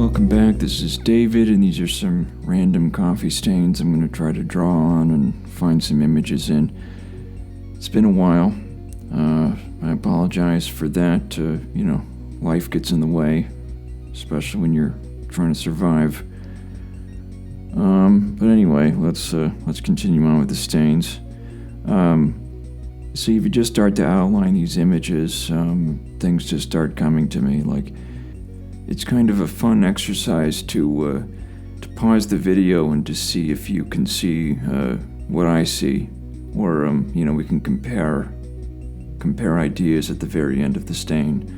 Welcome back, this is David, and these are some random coffee stains I'm going to try to draw on and find some images in. It's been a while. I apologize for that. Life gets in the way, especially when you're trying to survive. But anyway, let's continue on with the stains. See, if you just start to outline these images, things just start coming to me. Like, it's kind of a fun exercise to pause the video and to see if you can see what I see, or we can compare ideas at the very end of the stain.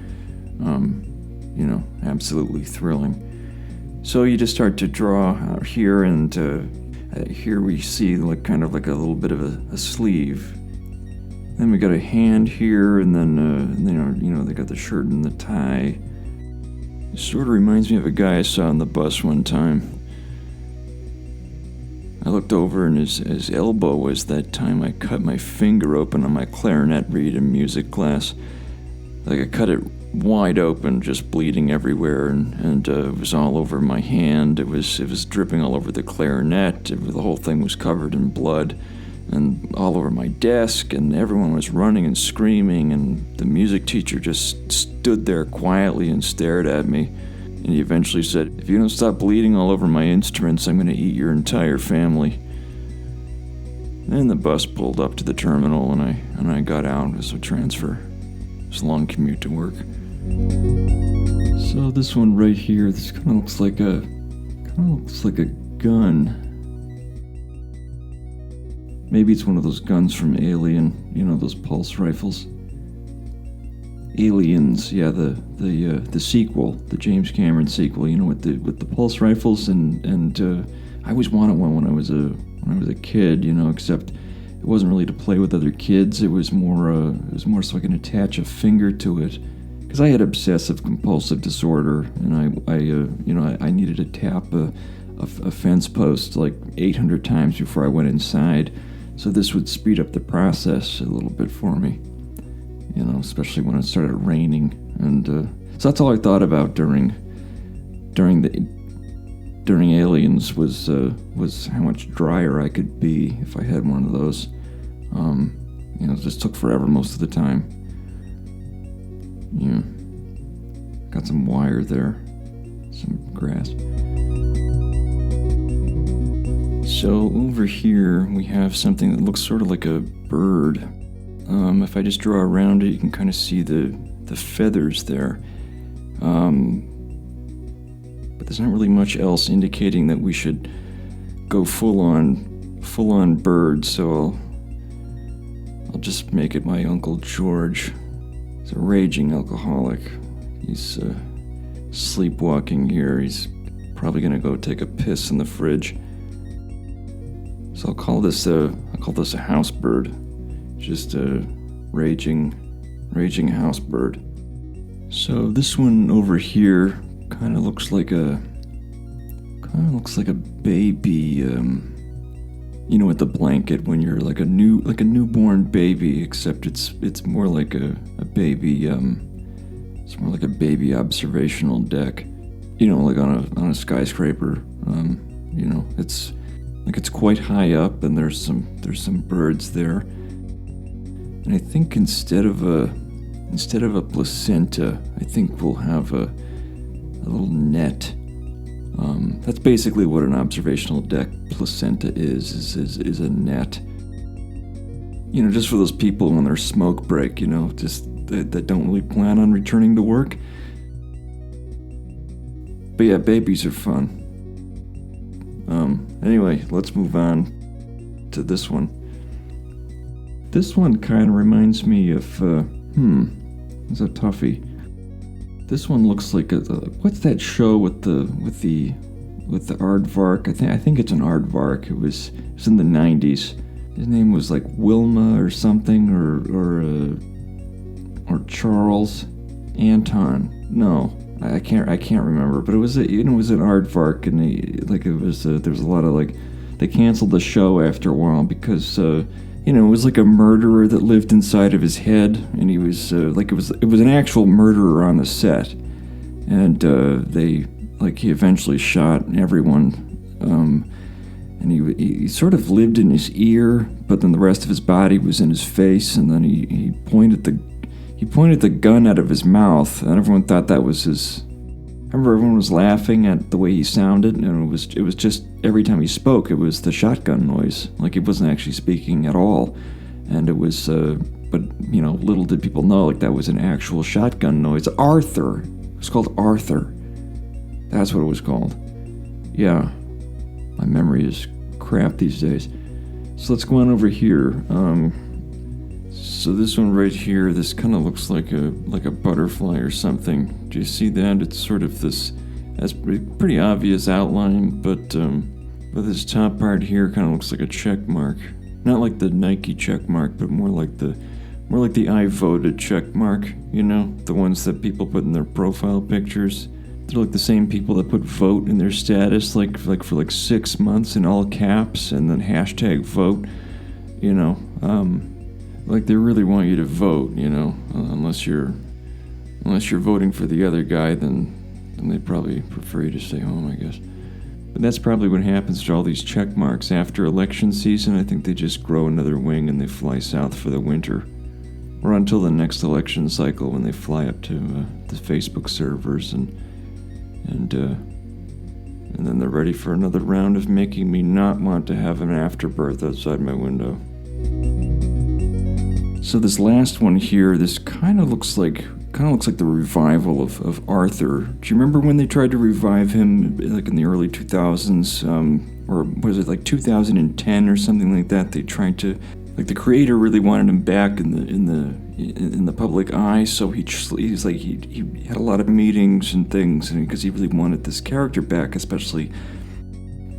Absolutely thrilling. So you just start to draw here, and here we see kind of like a little bit of a sleeve. Then we got a hand here, and then they got the shirt and the tie. It sort of reminds me of a guy I saw on the bus one time. I looked over, and his elbow was that time I cut my finger open on my clarinet reed in music class. Like, I cut it wide open, just bleeding everywhere, and it was all over my hand. It was dripping all over the clarinet. The whole thing was covered in blood, and all over my desk, and everyone was running and screaming, and the music teacher just stood there quietly and stared at me, and he eventually said, "If you don't stop bleeding all over my instruments, I'm going to eat your entire family." Then the bus pulled up to the terminal, and I got out as a transfer. It was a long commute to work. So this one right here, this kind of looks like a gun. Maybe it's one of those guns from Alien, those pulse rifles. Aliens, yeah, the sequel, the James Cameron sequel, with the pulse rifles, and I always wanted one when I was a kid, except it wasn't really to play with other kids. It was more so I can attach a finger to it, because I had obsessive compulsive disorder, and I needed to tap a fence post like 800 times before I went inside. So this would speed up the process a little bit for me, especially when it started raining. And so that's all I thought about during Aliens was how much drier I could be if I had one of those. It just took forever most of the time. Yeah, got some wire there, some grass. So over here we have something that looks sort of like a bird. If I just draw around it, you can kind of see the feathers there. But there's not really much else indicating that we should go full on bird. So I'll just make it my Uncle George. He's a raging alcoholic. He's sleepwalking here. He's probably gonna go take a piss in the fridge. So I'll call this a house bird, just a raging house bird. So this one over here kind of looks like a baby. With the blanket when you're like a newborn baby, except it's more like a baby. It's more like a baby observational deck. Like on a skyscraper. It's quite high up, and there's some birds there. And I think instead of a placenta, I think we'll have a little net. That's basically what an observational deck placenta is a net. Just for those people on their smoke break, just that don't really plan on returning to work. But yeah, babies are fun. Anyway, let's move on to this one. This one kind of reminds me of, it's a toughie. This one looks like what's that show with the aardvark? I think it's an aardvark. It was in the 90s. His name was like Wilma or something, or Charles Anton. No. I can't remember, but it was an aardvark, and there was a lot of they canceled the show after a while because it was like a murderer that lived inside of his head, and he was it was an actual murderer on the set, and they like he eventually shot everyone. And he sort of lived in his ear, but then the rest of his body was in his face, and then he pointed the gun out of his mouth, and everyone thought that was his. I remember everyone was laughing at the way he sounded, and it was just every time he spoke, it was the shotgun noise, like he wasn't actually speaking at all, and it was. But little did people know, like that was an actual shotgun noise. Arthur. It was called Arthur. That's what it was called. Yeah. My memory is crap these days. So let's go on over here. So this one right here, this kind of looks like a butterfly or something. Do you see that? It's sort of this. That's pretty obvious outline, but this top part here kind of looks like a check mark. Not like the Nike check mark, but more like the I voted check mark. The ones that people put in their profile pictures. They're like the same people that put vote in their status, like for 6 months in all caps, and then hashtag vote. Like they really want you to vote. Unless you're voting for the other guy, then they probably prefer you to stay home, I guess. But that's probably what happens to all these check marks after election season. I think they just grow another wing and they fly south for the winter, or until the next election cycle when they fly up to the Facebook servers and then they're ready for another round of making me not want to have an afterbirth outside my window. So this last one here, this kind of looks like the revival of Arthur. Do you remember when they tried to revive him, like in the early 2000s, or was it like 2010 or something like that? They tried to, like the creator really wanted him back in the public eye, so he had a lot of meetings and things, and because he really wanted this character back, especially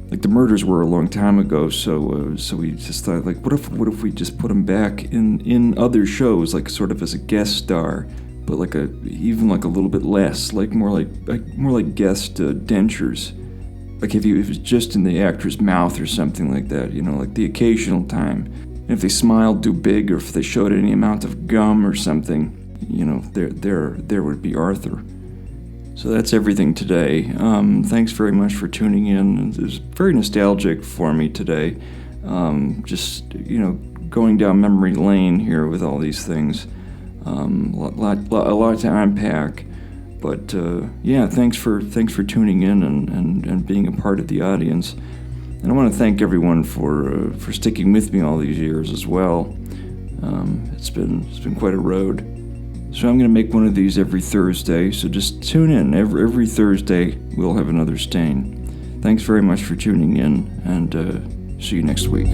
like the murders were a long time ago, so he just thought, like, what if we just put him back in other shows, like sort of as a guest star, but even a little bit less, like more like guest dentures, like if it was just in the actor's mouth or something like that, like the occasional time. And if they smiled too big, or if they showed any amount of gum or something, there would be Arthur. So that's everything today. Thanks very much for tuning in. It was very nostalgic for me today. Just going down memory lane here with all these things. A lot to unpack. But yeah, thanks for tuning in and being a part of the audience. And I want to thank everyone for sticking with me all these years as well. It's been quite a road. So I'm going to make one of these every Thursday. So just tune in. Every Thursday we'll have another stain. Thanks very much for tuning in, and see you next week.